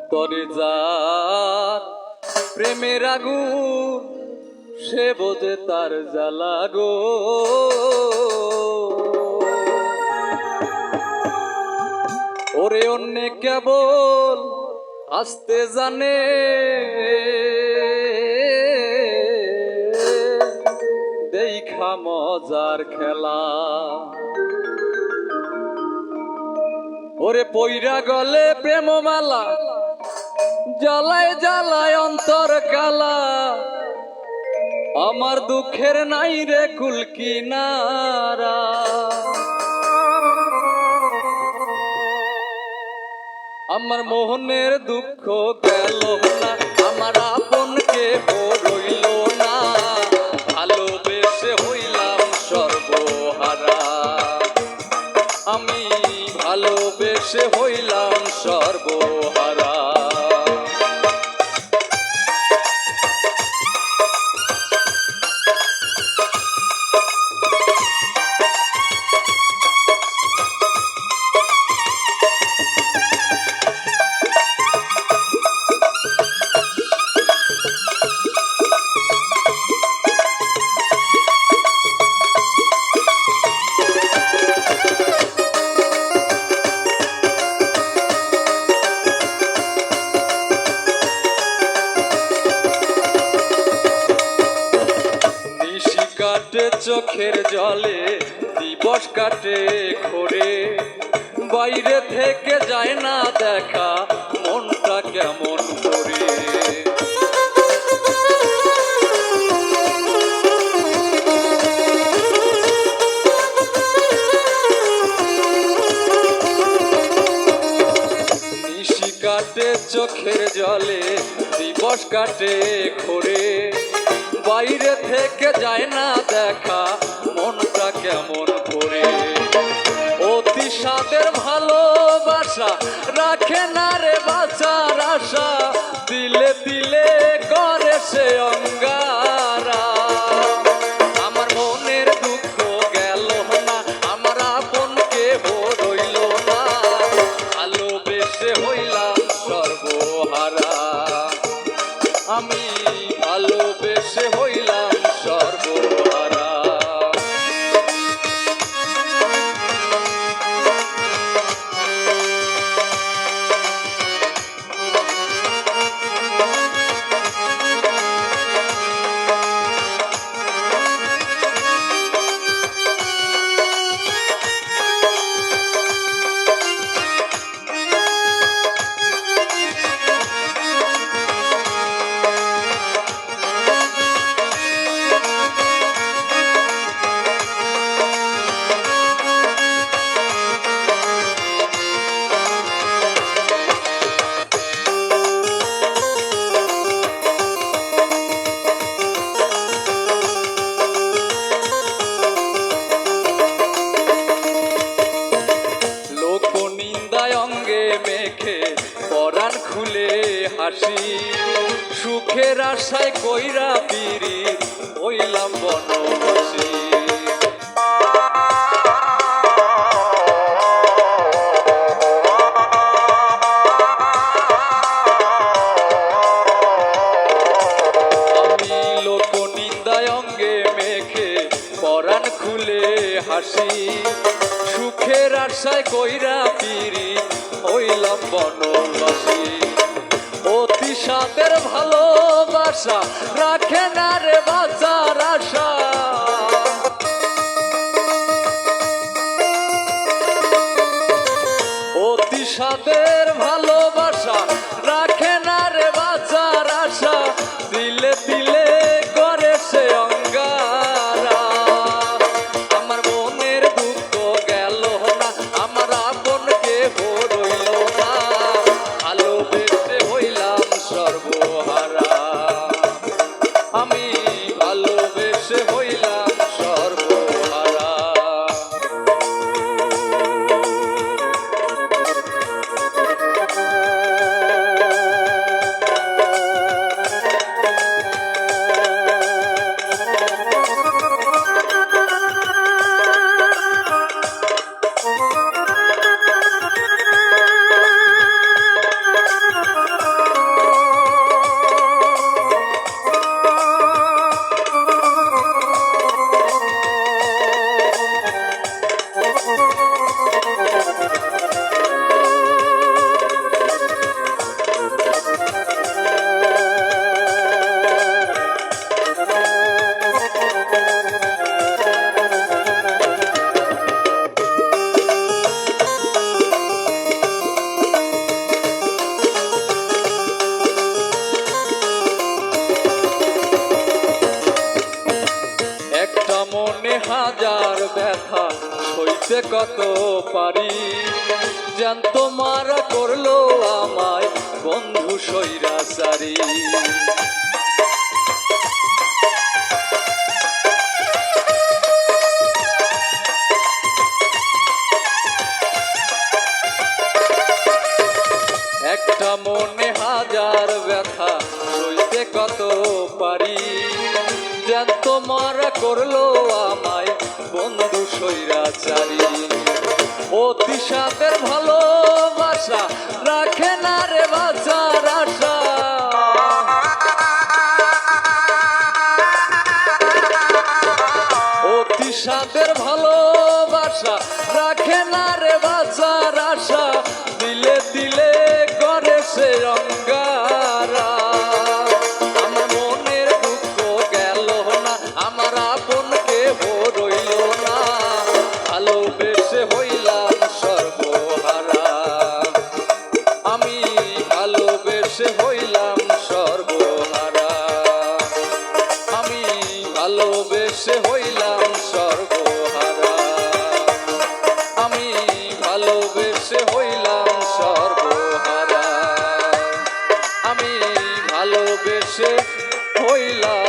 অন্তরে যার প্রেমের আগুন সে বোঝে তার জ্বালা গো। ওরে অন্য কেবল আসতে জানে দেখা মজার খেলা। ওরে পইরা গলে প্রেমমালা জ্বালায় জ্বালায় অন্তর কালা। আমার দুঃখের নাই রে কুল কিনারা। আমার মোহনের দুঃখ গেল না, আমার আপনকে রইল না। ভালোবেসে হইলাম সর্বহারা, আমি ভালোবেসে হইলাম সর্বহারা। চোখের জলে দিবস কাটে ঘোরে, বাইরে থেকে যায় না দেখা মনটা কেমন করে। নিশি কাটে চোখের জলে দিবস কাটে ঘোরে, বাইরে থেকে যায় না দেখা মনটা কেমন করে। অতি সাদের ভালোবাসা রাখে না রে বাঁচার আশা, দিলে দিলে করে সে অঙ্গারা। আমার মনের দুঃখ গেল না, আমার আপনকে রইল না। ভালোবেসে হইলাম সর্বহারা, আমি ভালোবেসে হইলাম সর্বহারা। মেখে পরাণ খুলে হাসি, সুখের আশায় কইরা পিরি হইলাম বনবাসী। আমি লোক নিন্দায় অঙ্গে মেখে পরাণ খুলে হাসি, সুখের আশায় কইরা পিরি হইলাম বনবাসী। অতি সাদের ভালোবাসা রাখে না রে বাঁচার আশা, অতি সাদের ভালোবাসা রাখে না রে বাঁচার আশা, দিলে দিলে করে সে অঙ্গারা। আমার মনের দুঃখ গেল না, আমার আপনকে রইল না। ভালোবেসে হইলাম সর্বহারা, আমি ভালোবেসে হইলাম সর্বহারা। ব্যথা সইতে কত পারি, জ্যান্ত মারা করলো আমায় বন্ধু স্বৈরাচারী। একটা মনে হাজার ব্যথা সইতে কত পারি, জ্যান্ত মারা করলো আমায় বন্ধু স্বৈরাচারী। অতি সাথের ভালোবাসা রাখে না রে বাঁচার আশা, অতি সাথের ভালোবাসা রাখে না রে বাঁচার আশা, দিলে দিলে করে সে অঙ্গারা। আমার মনের দুঃখ গেল না, আমার আপন কেহ রইল না, ভালোবেসে হইলাম সর্বহারা। আমি ভালোবেসে হইলাম সর্বহারা, আমি ভালোবেসে হইলাম সর্বহারা, আমি ভালোবেসে হইলাম সর্বহারা, আমি ভালোবেসে হইলাম